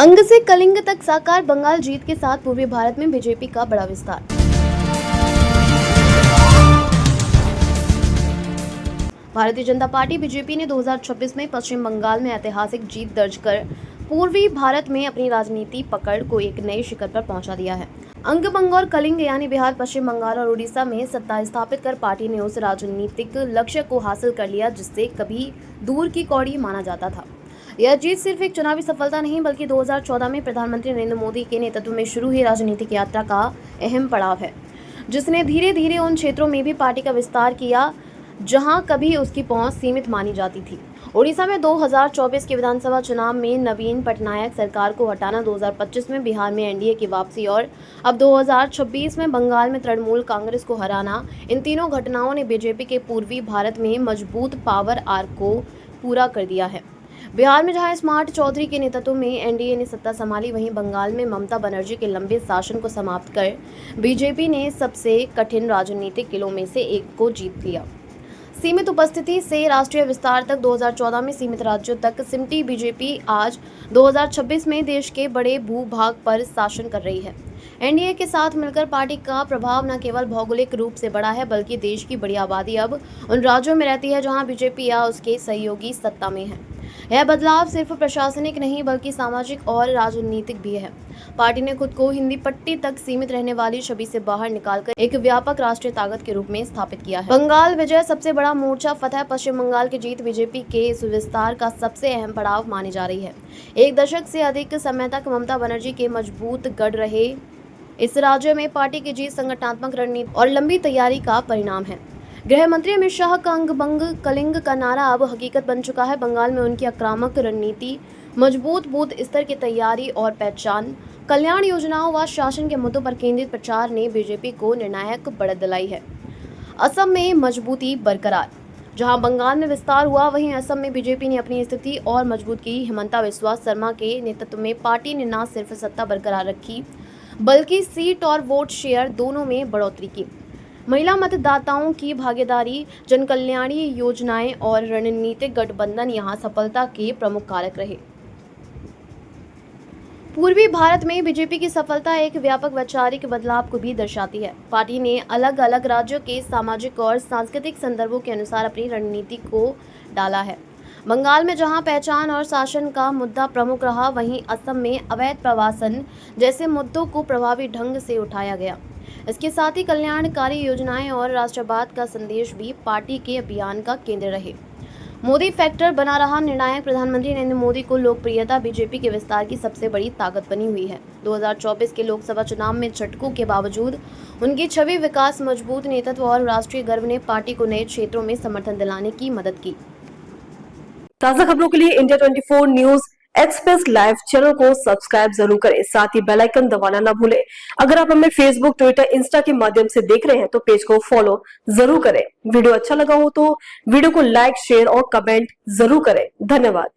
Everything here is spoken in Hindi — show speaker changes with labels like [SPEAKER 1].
[SPEAKER 1] अंग से कलिंग तक साकार, बंगाल जीत के साथ पूर्वी भारत में बीजेपी का बड़ा विस्तार। भारतीय जनता पार्टी बीजेपी ने 2026 में पश्चिम बंगाल में ऐतिहासिक जीत दर्ज कर पूर्वी भारत में अपनी राजनीति पकड़ को एक नए शिखर पर पहुंचा दिया है। अंग, बंग और कलिंग यानी बिहार, पश्चिम बंगाल और उड़ीसा में सत्ता स्थापित कर पार्टी ने उस राजनीतिक लक्ष्य को हासिल कर लिया जिससे कभी दूर की कौड़ी माना जाता था। यह जीत सिर्फ एक चुनावी सफलता नहीं बल्कि 2014 में प्रधानमंत्री नरेंद्र मोदी के नेतृत्व में शुरू हुई राजनीतिक यात्रा का अहम पड़ाव है, जिसने धीरे धीरे उन क्षेत्रों में भी पार्टी का विस्तार किया जहां कभी उसकी पहुंच सीमित मानी जाती थी। ओडिशा में 2024 के विधानसभा चुनाव में नवीन पटनायक सरकार को हटाना, 2025 में बिहार में एनडीए की वापसी और अब 2026 में बंगाल में तृणमूल कांग्रेस को हराना, इन तीनों घटनाओं ने बीजेपी के पूर्वी भारत में मजबूत पावर आर्क को पूरा कर दिया है। बिहार में जहां स्मार्ट चौधरी के नेतृत्व में एनडीए ने सत्ता संभाली, वहीं बंगाल में ममता बनर्जी के लंबे शासन को समाप्त कर बीजेपी ने सबसे कठिन राजनीतिक किलों में से एक को जीत लिया। सीमित उपस्थिति से राष्ट्रीय विस्तार तक 2014 में सीमित राज्यों तक सिमटी बीजेपी आज 2026 में देश के बड़े भूभाग पर शासन कर रही है। एनडीए के साथ मिलकर पार्टी का प्रभाव न केवल भौगोलिक रूप से बड़ा है बल्कि देश की बड़ी आबादी अब उन राज्यों में रहती है जहां बीजेपी या उसके सहयोगी सत्ता में है। यह बदलाव सिर्फ प्रशासनिक नहीं बल्कि सामाजिक और राजनीतिक भी है। पार्टी ने खुद को हिंदी पट्टी तक सीमित रहने वाली छवि से बाहर निकालकर एक व्यापक राष्ट्रीय ताकत के रूप में स्थापित किया है। बंगाल विजय सबसे बड़ा मोर्चा फतह, पश्चिम बंगाल की जीत बीजेपी के इस विस्तार का सबसे अहम पड़ाव मानी जा रही है। एक दशक से अधिक समय तक ममता बनर्जी के मजबूत गढ़ रहे इस राज्य में पार्टी की जीत संगठनात्मक रणनीति और लंबी तैयारी का परिणाम है। गृह मंत्री अमित शाह का अंग, बंग, कलिंग का नारा अब हकीकत बन चुका है। बंगाल में उनकी आक्रामक रणनीति, मजबूत बूथ स्तर की तैयारी और पहचान, कल्याण योजनाओं व शासन के मुद्दों पर केंद्रित प्रचार ने बीजेपी को निर्णायक बढ़त दिलाई है। असम में मजबूती बरकरार, जहां बंगाल में विस्तार हुआ वहीं असम में बीजेपी ने अपनी स्थिति और मजबूत की। हिमंता बिस्वा शर्मा के नेतृत्व में पार्टी ने न सिर्फ सत्ता बरकरार रखी बल्कि सीट और वोट शेयर दोनों में बढ़ोतरी की। महिला मतदाताओं की भागीदारी, जनकल्याणी योजनाएं और रणनीतिक गठबंधन यहां सफलता के प्रमुख कारक रहे। पूर्वी भारत में बीजेपी की सफलता एक व्यापक वैचारिक बदलाव को भी दर्शाती है। पार्टी ने अलग अलग राज्यों के सामाजिक और सांस्कृतिक संदर्भों के अनुसार अपनी रणनीति को डाला है। बंगाल में जहां पहचान और शासन का मुद्दा प्रमुख रहा, वहीं असम में अवैध प्रवासन जैसे मुद्दों को प्रभावी ढंग से उठाया गया। इसके साथ ही कल्याणकारी योजनाएं और राष्ट्रवाद का संदेश भी पार्टी के अभियान का केंद्र रहे। मोदी फैक्टर बना रहा निर्णायक। प्रधानमंत्री नरेंद्र मोदी को लोकप्रियता बीजेपी के विस्तार की सबसे बड़ी ताकत बनी हुई है। 2024 के लोकसभा चुनाव में झटकों के बावजूद उनकी छवि, विकास, मजबूत नेतृत्व और राष्ट्रीय गर्व ने पार्टी को नए क्षेत्रों में समर्थन दिलाने की मदद की।
[SPEAKER 2] ताजा खबरों के लिए India 24 news express live channel को सब्सक्राइब जरूर करें, साथ ही बेल आइकन दबाना ना भूलें। अगर आप हमें फेसबुक, ट्विटर, इंस्टा के माध्यम से देख रहे हैं तो पेज को फॉलो जरूर करें। वीडियो अच्छा लगा हो तो वीडियो को लाइक, शेयर और कमेंट जरूर करें। धन्यवाद।